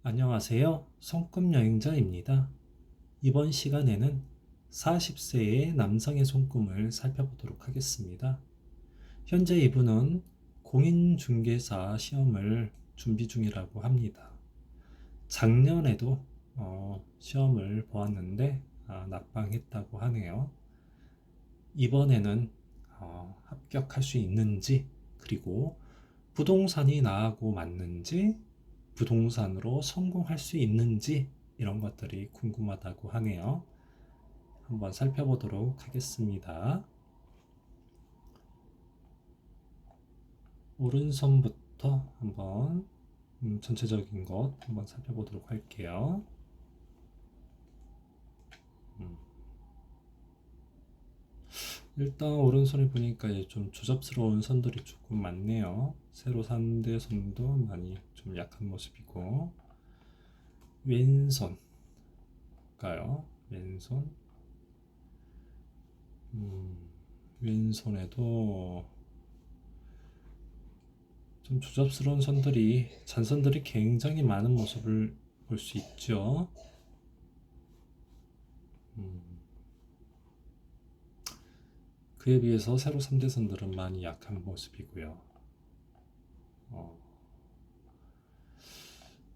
안녕하세요. 손금 여행자입니다. 이번 시간에는 40세의 남성의 손금을 살펴보도록 하겠습니다. 현재 이분은 공인중개사 시험을 준비 중이라고 합니다. 작년에도 시험을 보았는데 낙방했다고 하네요. 이번에는 합격할 수 있는지, 그리고 부동산이 나하고 맞는지, 부동산으로 성공할 수 있는지 이런 것들이 궁금하다고 하네요. 한번 살펴보도록 하겠습니다. 오른손부터 한번 전체적인 것 한번 살펴보도록 할게요. 일단 오른손에 보니까 좀 조잡스러운 선들이 조금 많네요. 세로 산대 선도 많이 좀 약한 모습이고, 왼손 가요. 왼손. 왼손에도 좀 조잡스러운 선들이, 잔선들이 굉장히 많은 모습을 볼 수 있죠. 그에 비해서 세로 3대선들은 많이 약한 모습이고요.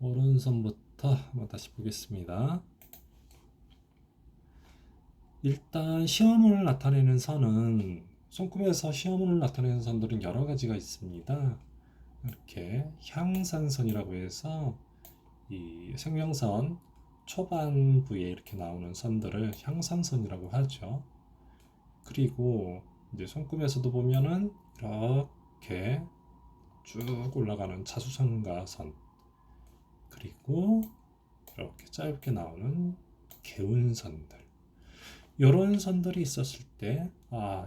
오른손부터 한번 다시 보겠습니다. 일단 시험을 나타내는 선은, 손금에서 시험을 나타내는 선들은 여러 가지가 있습니다. 이렇게 향산선이라고 해서 이 생명선 초반부에 이렇게 나오는 선들을 향산선이라고 하죠. 그리고 이제 손금에서도 보면은 이렇게 쭉 올라가는 자수성가선, 그리고 이렇게 짧게 나오는 개운선들, 이런 선들이 있었을 때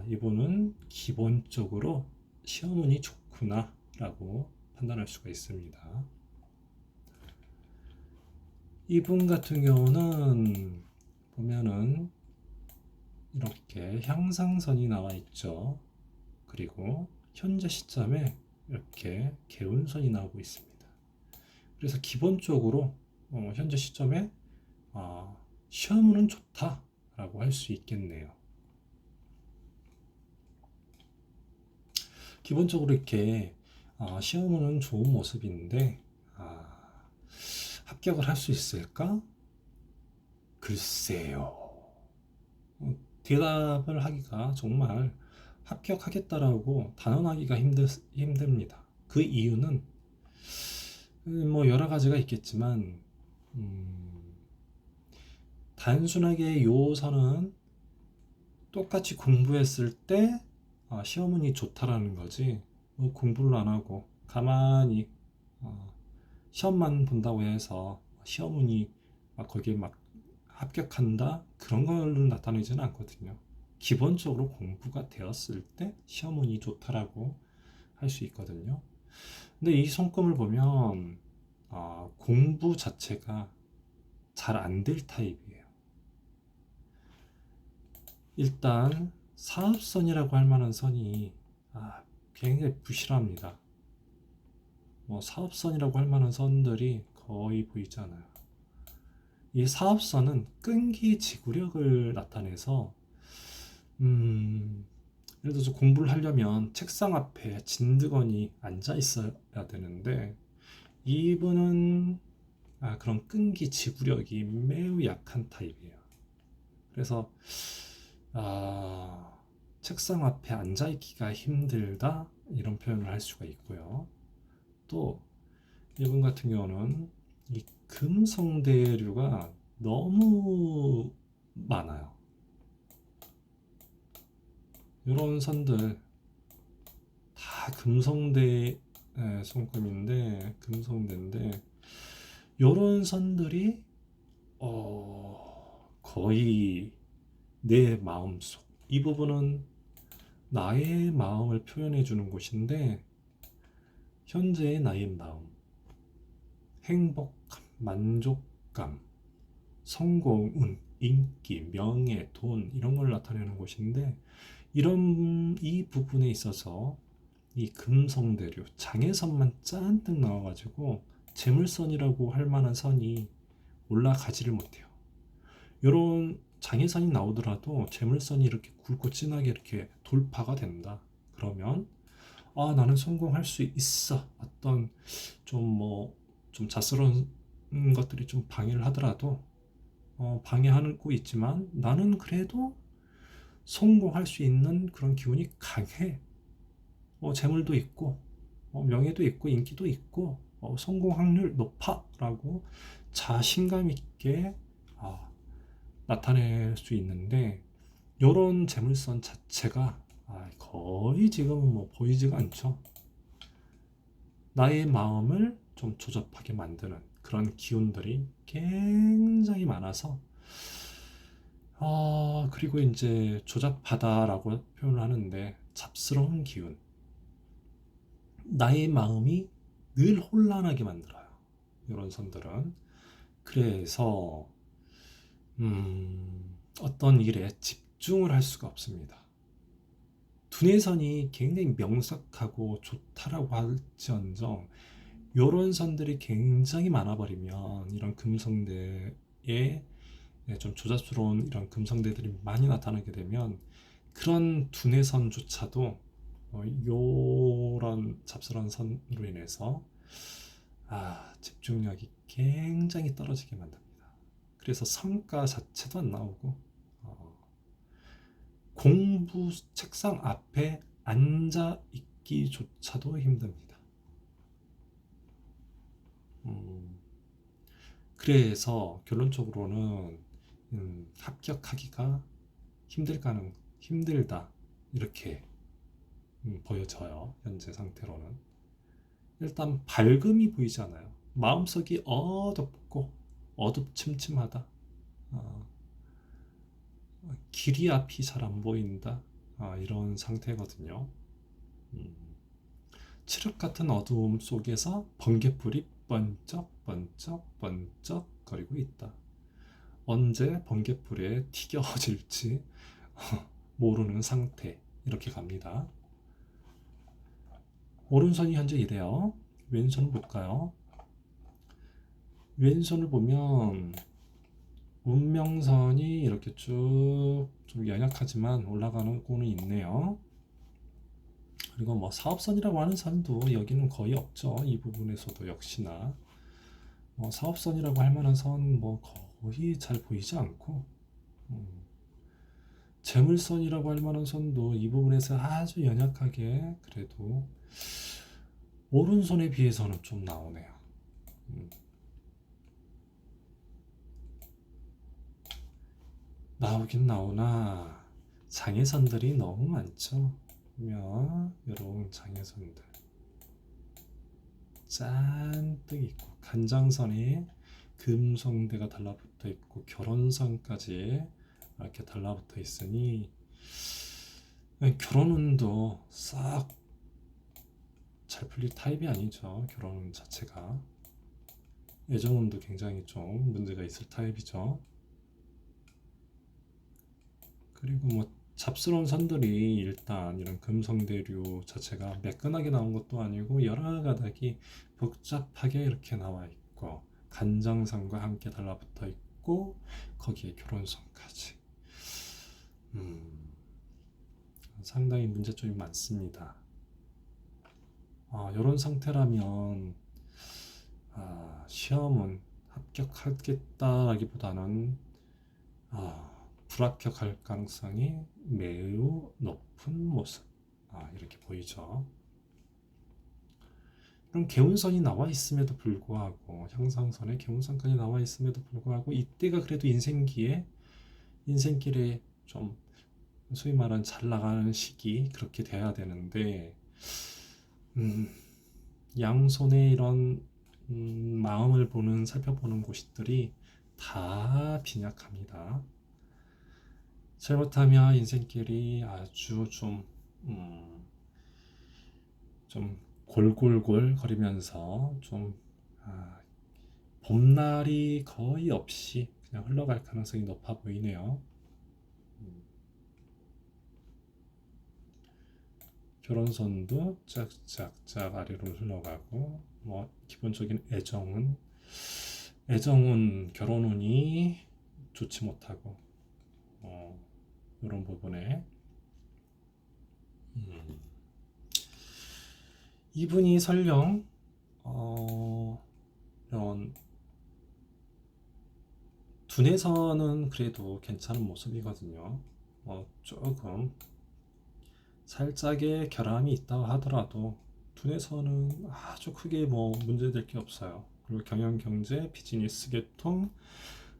이분은 기본적으로 시험운이 좋구나 라고 판단할 수가 있습니다. 이분 같은 경우는 보면은 이렇게 향상선이 나와 있죠. 그리고 현재 시점에 이렇게 개운선이 나오고 있습니다. 그래서 기본적으로 현재 시점에 시험운은 좋다라고 할 수 있겠네요. 기본적으로 이렇게 시험운은 좋은 모습인데 합격을 할 수 있을까? 글쎄요. 대답을 하기가 정말 합격하겠다라고 단언하기가 힘듭니다. 그 이유는 뭐 여러 가지가 있겠지만 단순하게 요서는 똑같이 공부했을 때 시험운이 좋다라는 거지, 뭐 공부를 안 하고 가만히 시험만 본다고 해서 시험운이 거기에 막 합격한다 그런 걸 나타내지는 않거든요. 기본적으로 공부가 되었을 때 시험운이 좋다라고 할 수 있거든요. 근데 이 손금을 보면 공부 자체가 잘 안 될 타입이에요. 일단 사업선이라고 할 만한 선이 굉장히 부실합니다. 뭐 사업선이라고 할 만한 선들이 거의 보이지 않아요. 이 사업선은 끈기 지구력을 나타내서 예를 들어서 공부를 하려면 책상 앞에 진드건이 앉아 있어야 되는데, 이분은 그런 끈기 지구력이 매우 약한 타입이에요. 그래서 책상 앞에 앉아 있기가 힘들다 이런 표현을 할 수가 있고요. 또 이분 같은 경우는 이 금성대류가 너무 많아요. 이런 선들 다 금성대 손금인데, 금성대인데 이런 선들이 거의 내 마음속, 이 부분은 나의 마음을 표현해 주는 곳인데, 현재의 나의 마음, 행복감, 만족감, 성공운, 인기, 명예, 돈 이런 걸 나타내는 곳인데, 이 부분에 있어서 이 금성대류 장애선만 잔뜩 나와가지고 재물선이라고 할 만한 선이 올라가지를 못해요. 이런 장애선이 나오더라도 재물선이 이렇게 굵고 진하게 이렇게 돌파가 된다. 그러면 나는 성공할 수 있어. 어떤 좀 자스러운 것들이 좀 방해를 하더라도 방해하고 있지만 나는 그래도 성공할 수 있는 그런 기운이 강해. 재물도 있고 명예도 있고 인기도 있고 성공 확률 높아라고 자신감 있게 나타낼 수 있는데 이런 재물선 자체가 거의 지금은 보이지가 않죠. 나의 마음을 좀 조잡하게 만드는 그런 기운들이 굉장히 많아서 그리고 이제 조잡하다라고 표현을 하는데 잡스러운 기운, 나의 마음이 늘 혼란하게 만들어요. 이런 선들은. 그래서 어떤 일에 집중을 할 수가 없습니다. 두뇌선이 굉장히 명석하고 좋다라고 할지언정 이런 선들이 굉장히 많아버리면 이런 금성대에 좀 조잡스러운 이런 금성대들이 많이 나타나게 되면 그런 두뇌선조차도 이런 잡스러운 선으로 인해서 집중력이 굉장히 떨어지게 만듭니다. 그래서 성과 자체도 안 나오고 공부 책상 앞에 앉아 있기조차도 힘듭니다. 그래서 결론적으로는 합격하기가 힘들다 이렇게 보여져요. 현재 상태로는. 일단 밝음이 보이지 않아요. 마음속이 어둡고 어둡침침하다. 길이 앞이 잘 안 보인다. 이런 상태거든요. 칠흑 같은 어두움 속에서 번갯불이 번쩍 거리고 있다. 언제 번갯불에 튀겨질지 모르는 상태. 이렇게 갑니다. 오른손이 현재 이래요. 왼손을 볼까요? 왼손을 보면 운명선이 이렇게 쭉 좀 연약하지만 올라가는 꼴은 있네요. 그리고 사업선이라고 하는 선도 여기는 거의 없죠. 이 부분에서도 역시나 사업선이라고 할 만한 선 거의 잘 보이지 않고 재물선이라고 할 만한 선도 이 부분에서 아주 연약하게 그래도 오른손에 비해서는 좀 나오네요. 나오긴 나오나 장애선들이 너무 많죠. 보면 이런 장애선들 잔뜩 있고 간장선에 금성대가 달라붙어 있고 결혼선까지 이렇게 달라붙어 있으니 결혼운도 싹 잘 풀릴 타입이 아니죠. 결혼운 자체가 애정운도 굉장히 좀 문제가 있을 타입이죠. 그리고 잡스러운 선들이 일단 이런 금성대류 자체가 매끈하게 나온 것도 아니고 여러 가닥이 복잡하게 이렇게 나와 있고 간장선과 함께 달라붙어 있고 거기에 결혼선까지 상당히 문제점이 많습니다. 이런 상태라면 시험은 합격하겠다라기보다는 불합격할 가능성이 매우 높은 모습 이렇게 보이죠. 그럼 개운선이 나와 있음에도 불구하고 향상선에 개운선까지 나와 있음에도 불구하고 이때가 그래도 인생길에 좀 소위 말하는 잘 나가는 시기 그렇게 돼야 되는데 양손에 이런 마음을 살펴보는 곳들이 다 빈약합니다. 잘못하면 인생길이 아주 좀 골골골 거리면서 봄날이 거의 없이 그냥 흘러갈 가능성이 높아 보이네요. 결혼선도 짝짝짝 아래로 흘러가고 뭐 기본적인 애정은 결혼운이 좋지 못하고 이런 부분에 음, 이분이 설령 이런 둔에서는 그래도 괜찮은 모습이거든요. 조금 살짝의 결함이 있다고 하더라도 둔에서는 아주 크게 뭐 문제될 게 없어요. 그리고 경영, 경제, 비즈니스 계통,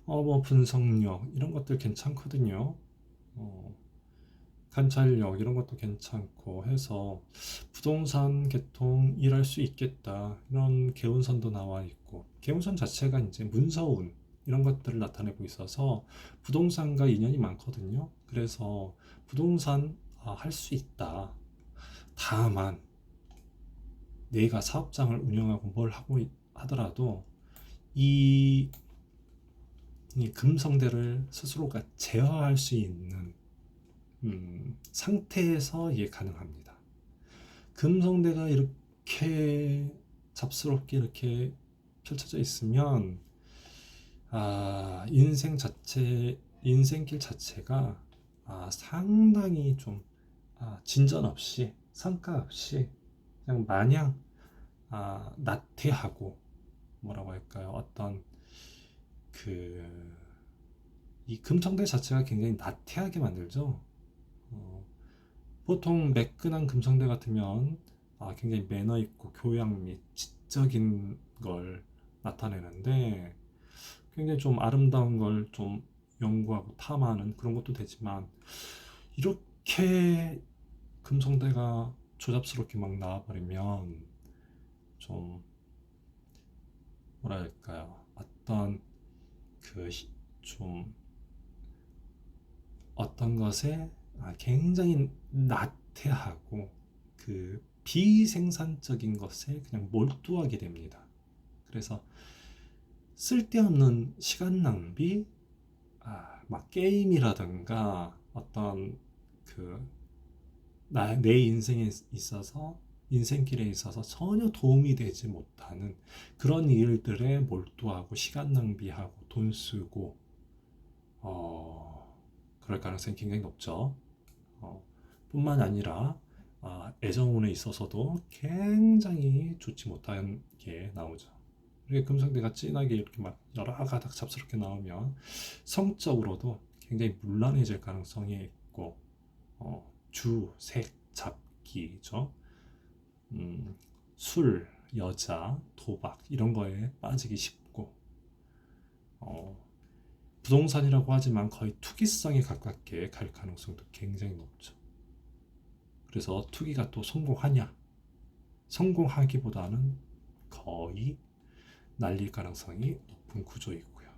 뭐 분석력 이런 것들 괜찮거든요. 어, 관찰력 이런 것도 괜찮고 해서 부동산 계통 일할 수 있겠다 이런 개운선도 나와 있고, 개운선 자체가 이제 문서운 이런 것들을 나타내고 있어서 부동산과 인연이 많거든요. 그래서 부동산 할 수 있다. 다만 내가 사업장을 운영하고 뭘 하고 하더라도 이, 이 금성대를 스스로가 제어할 수 있는 상태에서 이게 가능합니다. 금성대가 이렇게 잡스럽게 이렇게 펼쳐져 있으면 인생길 자체가 상당히 좀 진전 없이 성과 없이 그냥 마냥 나태하고, 뭐라고 할까요? 어떤 이 금성대 자체가 굉장히 나태하게 만들죠. 보통 매끈한 금성대 같으면 굉장히 매너 있고 교양 및 지적인 걸 나타내는데, 굉장히 좀 아름다운 걸 좀 연구하고 탐하는 그런 것도 되지만, 이렇게 금성대가 조잡스럽게 막 나와버리면 좀 뭐랄까요, 어떤 좀 어떤 것에 굉장히 나태하고 비생산적인 것에 그냥 몰두하게 됩니다. 그래서 쓸데없는 시간 낭비, 막 게임이라든가 어떤 내 인생에 있어서 인생길에 있어서 전혀 도움이 되지 못하는 그런 일들에 몰두하고 시간 낭비하고 돈 쓰고 그럴 가능성이 굉장히 높죠. 뿐만 아니라 애정운에 있어서도 굉장히 좋지 못한 게 나오죠. 이렇게 금성대가 진하게 이렇게 막 여러 가닥 잡스럽게 나오면 성적으로도 굉장히 문란해질 가능성이 있고, 주, 색, 잡기죠. 술, 여자, 도박 이런 거에 빠지기 쉽고, 부동산이라고 하지만 거의 투기성에 가깝게 갈 가능성도 굉장히 높죠. 그래서 투기가 또 성공하냐? 성공하기보다는 거의 날릴 가능성이 높은 구조이고요.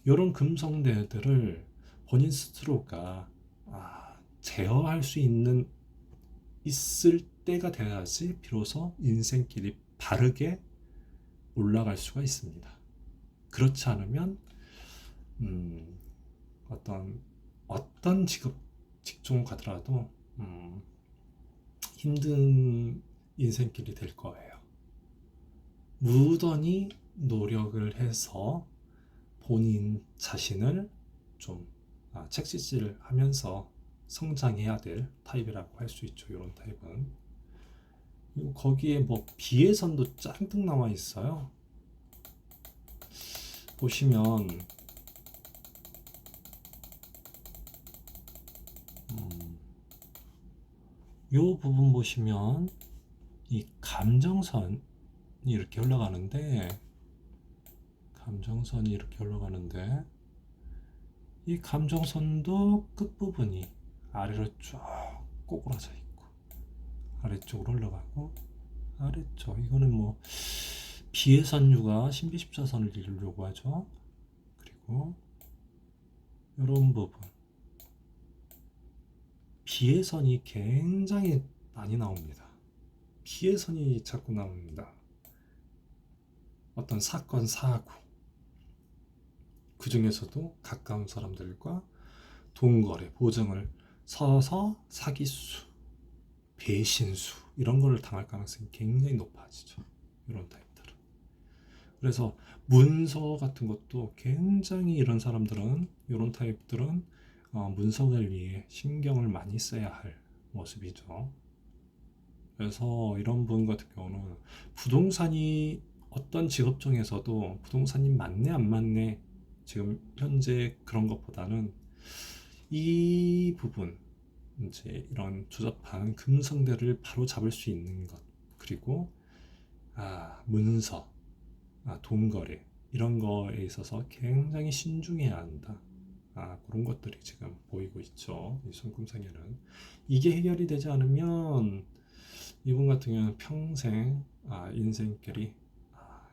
이런 금성대들을 본인 스스로가 제어할 수 있을 때가 돼야지 비로소 인생길이 바르게 올라갈 수가 있습니다. 그렇지 않으면 어떤 직종 가더라도 힘든 인생길이 될 거예요. 무던히 노력을 해서 본인 자신을 좀 책짓질 하면서 성장해야 될 타입이라고 할 수 있죠. 이런 타입은. 그리고 거기에 뭐 비애선도 짱뜩 나와 있어요. 보시면 이 부분 보시면 이 감정선이 이렇게 올라가는데, 이 감정선도 끝부분이 아래로 쭉 꼬꾸라져 있고 아래쪽으로 올라가고, 아래쪽 이거는 뭐 비애선유가 신비십자선을 이루려고 하죠. 그리고 이런 부분 비애선이 굉장히 많이 나옵니다. 비애선이 자꾸 나옵니다. 어떤 사건, 사고, 그 중에서도 가까운 사람들과 돈거래, 보증을 서서 사기수, 배신수 이런 걸 당할 가능성이 굉장히 높아지죠. 이런 타입들은. 그래서 문서 같은 것도 굉장히 이런 사람들은, 이런 타입들은 문서 관리에 신경을 많이 써야 할 모습이죠. 그래서 이런 분 같은 경우는 부동산이 어떤 직업종에서도 부동산이 맞네 안 맞네 지금 현재 그런 것보다는 이 부분, 이제 이런 조잡한 금성대를 바로 잡을 수 있는 것, 그리고 문서, 돈거래 이런 거에 있어서 굉장히 신중해야 한다. 그런 것들이 지금 보이고 있죠. 이 손금상에는 이게 해결이 되지 않으면 이분 같은 경우는 평생 인생길이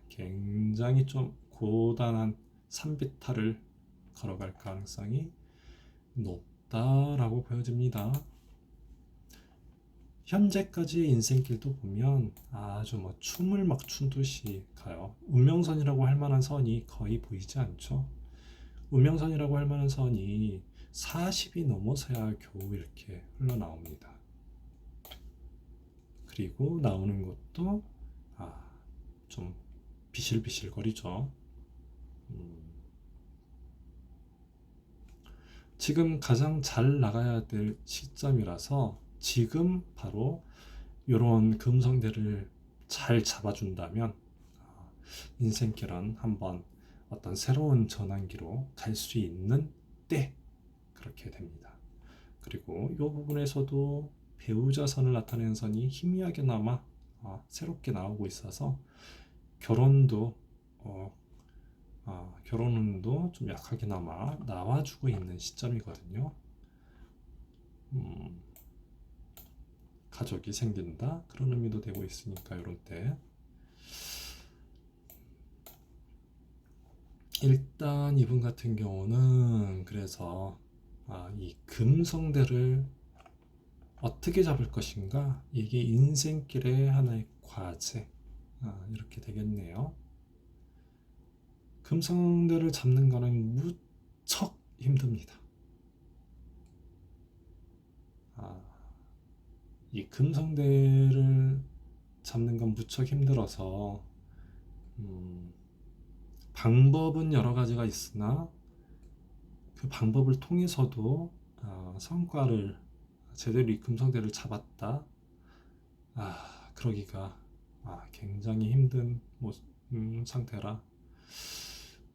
굉장히 좀 고단한 산비탈을 걸어갈 가능성이 높다라고 보여집니다. 현재까지의 인생길도 보면 아주 뭐 춤을 막 춘듯이 가요. 운명선이라고 할 만한 선이 거의 보이지 않죠. 운명선이라고 할 만한 선이 40이 넘어서야 겨우 이렇게 흘러나옵니다. 그리고 나오는 것도 좀 비실비실거리죠. 지금 가장 잘 나가야 될 시점이라서 지금 바로 이런 금성대를 잘 잡아준다면 인생길은 한번 어떤 새로운 전환기로 갈 수 있는 때 그렇게 됩니다. 그리고 이 부분에서도 배우자선을 나타내는 선이 희미하게나마 새롭게 나오고 있어서 결혼도 결혼운도 좀 약하게나마 나와주고 있는 시점이거든요. 가족이 생긴다 그런 의미도 되고 있으니까 이럴 때 일단 이분 같은 경우는 그래서 이 금성대를 어떻게 잡을 것인가, 이게 인생길의 하나의 과제 이렇게 되겠네요. 금성대를 잡는 거는 무척 힘듭니다. 이 금성대를 잡는 건 무척 힘들어서 방법은 여러 가지가 있으나 그 방법을 통해서도 성과를 제대로 이 금성대를 잡았다 그러기가 굉장히 힘든 상태라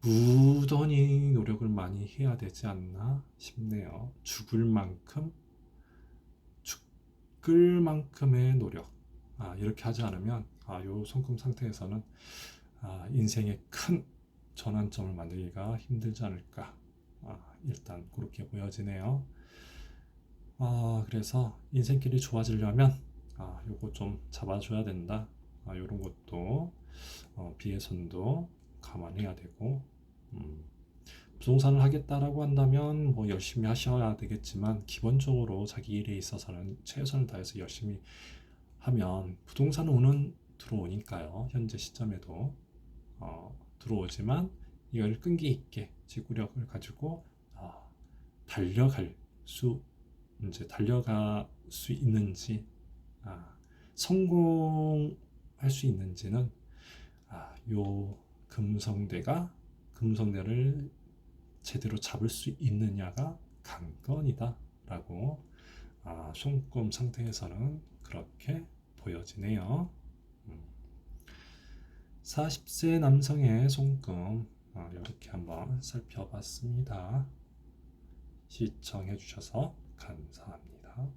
무던히 노력을 많이 해야 되지 않나 싶네요. 죽을 만큼의 노력 이렇게 하지 않으면 요 손금 상태에서는 인생의 큰 전환점을 만들기가 힘들지 않을까 일단 그렇게 보여지네요. 그래서 인생길이 좋아지려면 요거 좀 잡아줘야 된다. 요런 것도 비해선도 감안해야 되고 부동산을 하겠다라고 한다면 뭐 열심히 하셔야 되겠지만 기본적으로 자기 일에 있어서는 최선을 다해서 열심히 하면 부동산 운은 들어오니까요. 현재 시점에도 들어오지만 이걸 끈기 있게 지구력을 가지고 달려갈 수 있는지 성공할 수 있는지는 요 금성대를 제대로 잡을 수 있느냐가 관건이다 라고 손금 상태에서는 그렇게 보여지네요. 40세 남성의 손금 이렇게 한번 살펴봤습니다. 시청해 주셔서 감사합니다.